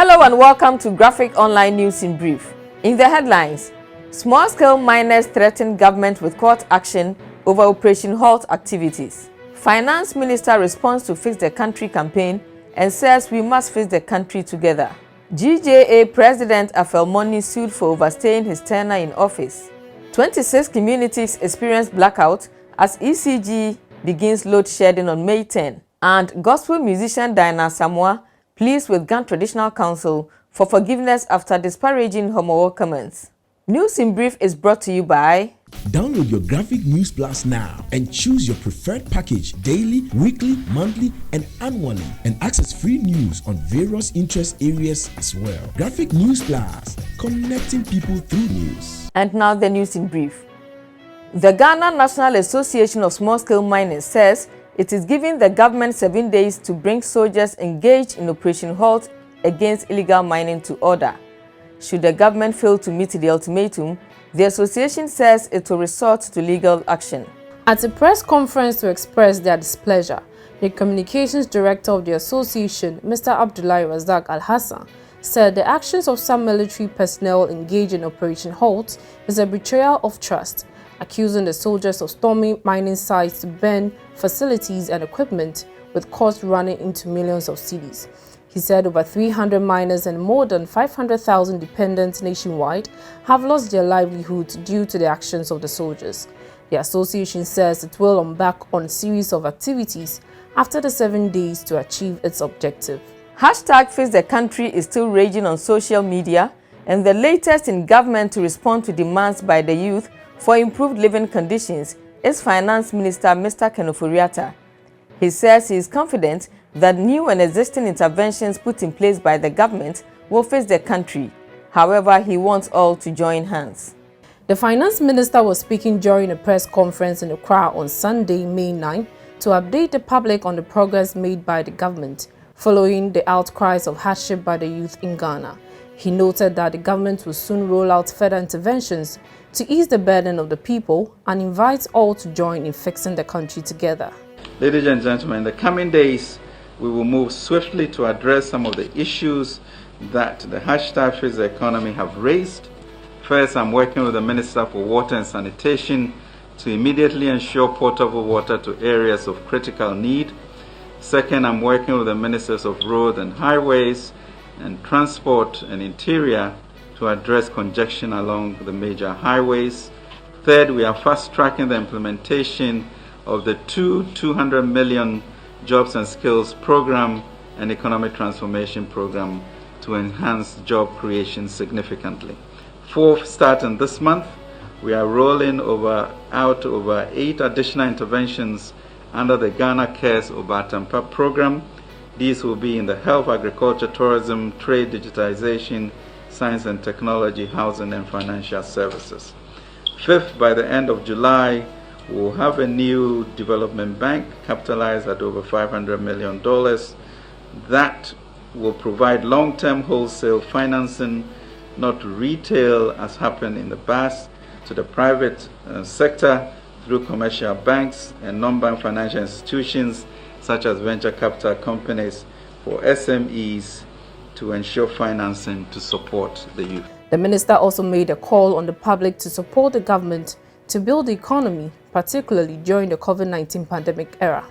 Hello and welcome to Graphic Online News in Brief. In the headlines, small-scale miners threaten government with court action over Operation Halt Activities. Finance Minister responds to Fix the Country campaign and says we must fix the country together. GJA President Affail Monney sued for overstaying his tenure in office. 26 communities experienced blackout as ECG begins load shedding on May 10. And gospel musician Diana Asamoah pleads with Ghana Traditional Council for forgiveness after disparaging Homowo comments. News in Brief is brought to you by... Download your Graphic News Plus now and choose your preferred package daily, weekly, monthly, and annually, and access free news on various interest areas as well. Graphic News Plus, connecting people through news. And now the news in brief. The Ghana National Association of Small-Scale Miners says it is giving the government 7 days to bring soldiers engaged in Operation Halt against illegal mining to order. Should the government fail to meet the ultimatum, the association says it will resort to legal action. At a press conference to express their displeasure, the communications director of the association, Mr. Abdullahi Razak Al-Hassan, said the actions of some military personnel engaged in Operation Halt is a betrayal of trust, accusing the soldiers of storming mining sites to burn facilities and equipment, with costs running into millions of cedis. He said over 300 miners and more than 500,000 dependents nationwide have lost their livelihoods due to the actions of the soldiers. The association says it will embark on a series of activities after the 7 days to achieve its objective. Hashtag Fix the Country is still raging on social media, and the latest in government to respond to demands by the youth for improved living conditions is Finance Minister Mr. Kenoforiata. He says he is confident that new and existing interventions put in place by the government will fix the country. However, he wants all to join hands. The Finance Minister was speaking during a press conference in Accra on Sunday, May 9, to update the public on the progress made by the government following the outcries of hardship by the youth in Ghana. He noted that the government will soon roll out further interventions to ease the burden of the people and invites all to join in fixing the country together. Ladies and gentlemen, in the coming days, we will move swiftly to address some of the issues that the hashtag Fix the Economy have raised. First, I'm working with the Minister for Water and Sanitation to immediately ensure potable water to areas of critical need. Second, I'm working with the Ministers of Road and Highways and Transport and Interior to address congestion along the major highways. Third, we are fast-tracking the implementation of the 200 million Jobs and Skills Program and Economic Transformation Program to enhance job creation significantly. Fourth, starting this month, we are rolling out over 8 additional interventions under the Ghana Cares Obatampa program. These will be in the health, agriculture, tourism, trade, digitization, science and technology, housing and financial services. Fifth, by the end of July, we'll have a new development bank capitalized at over $500 million that will provide long-term wholesale financing, not retail as happened in the past, to the private sector through commercial banks and non-bank financial institutions such as venture capital companies for SMEs to ensure financing to support the youth. The minister also made a call on the public to support the government to build the economy, particularly during the COVID-19 pandemic era.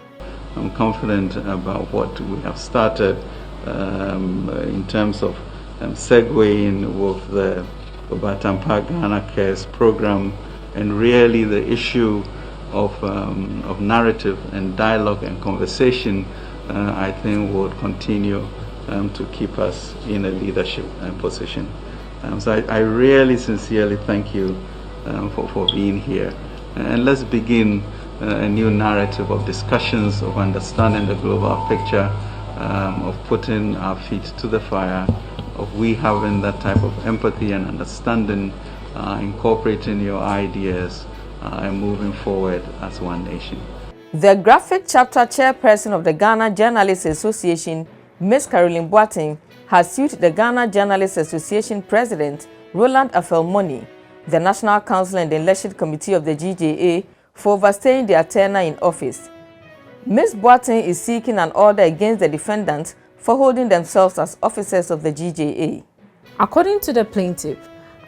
I'm confident about what we have started in terms of segueing with the Obatampa Ghana Cares program, and really the issue of narrative and dialogue and conversation, I think will continue to keep us in a leadership position. So I really sincerely thank you for being here. And let's begin a new narrative of discussions, of understanding the global picture, of putting our feet to the fire, of we having that type of empathy and understanding, incorporating your ideas, and moving forward as one nation. The Graphic Chapter Chairperson of the Ghana Journalists Association, Ms. Caroline Boateng, has sued the Ghana Journalists Association President, Roland Affail Monney, the National Council and the Election Committee of the GJA for overstaying their tenure in office. Ms. Boateng is seeking an order against the defendant for holding themselves as officers of the GJA. According to the plaintiff,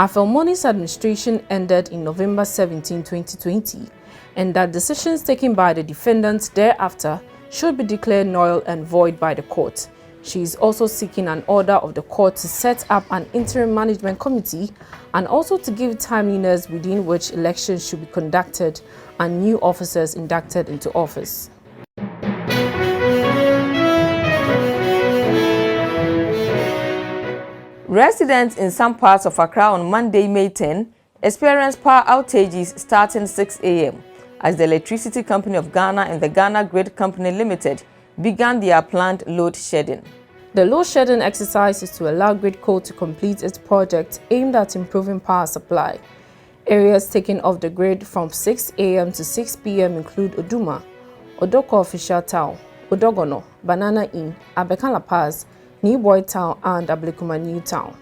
Affail Monney's administration ended in November 17, 2020, and that decisions taken by the defendants thereafter should be declared null and void by the court. She is also seeking an order of the court to set up an interim management committee and also to give timeliness within which elections should be conducted and new officers inducted into office. Residents in some parts of Accra on Monday, May 10, experienced power outages starting 6 a.m. as the Electricity Company of Ghana and the Ghana Grid Company Limited began their planned load shedding. The load shedding exercise is to allow Gridco to complete its project aimed at improving power supply. Areas taken off the grid from 6 a.m. to 6 p.m. include Oduma, Odoko Official Town, Odogono, Banana Inn, Abeka La Paz, New Boy Town and Ablekuma New Town.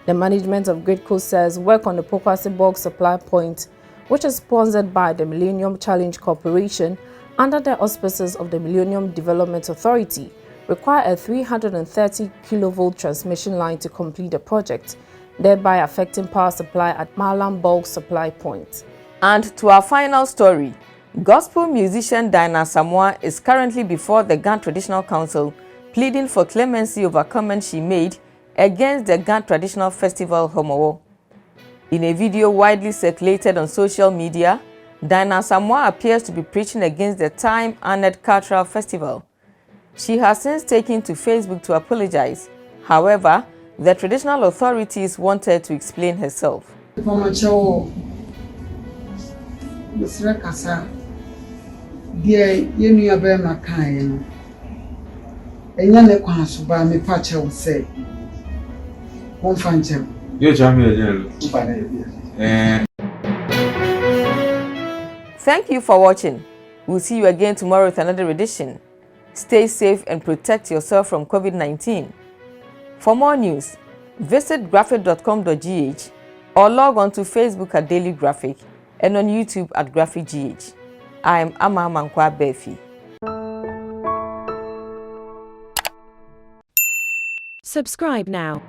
The management of Gridco says work on the Pokwase bulk supply point, which is sponsored by the Millennium Challenge Corporation under the auspices of the Millennium Development Authority, require a 330 kilovolt transmission line to complete the project, thereby affecting power supply at Malam bulk supply point. And to our final story, gospel musician Diana Asamoah is currently before the Ghana Traditional Council pleading for clemency over comments she made against the Ghana Traditional Festival Homowo. In a video widely circulated on social media, Diana Asamoah appears to be preaching against the time-honored cultural festival. She has since taken to Facebook to apologize. However, the traditional authorities wanted to explain herself. Thank you for watching. We'll see you again tomorrow with another edition. Stay safe and protect yourself from COVID-19. For more news, visit graphic.com.gh or log on to Facebook at Daily Graphic and on YouTube at GraphicGH. I am Ama Mankwa Befi. Subscribe now.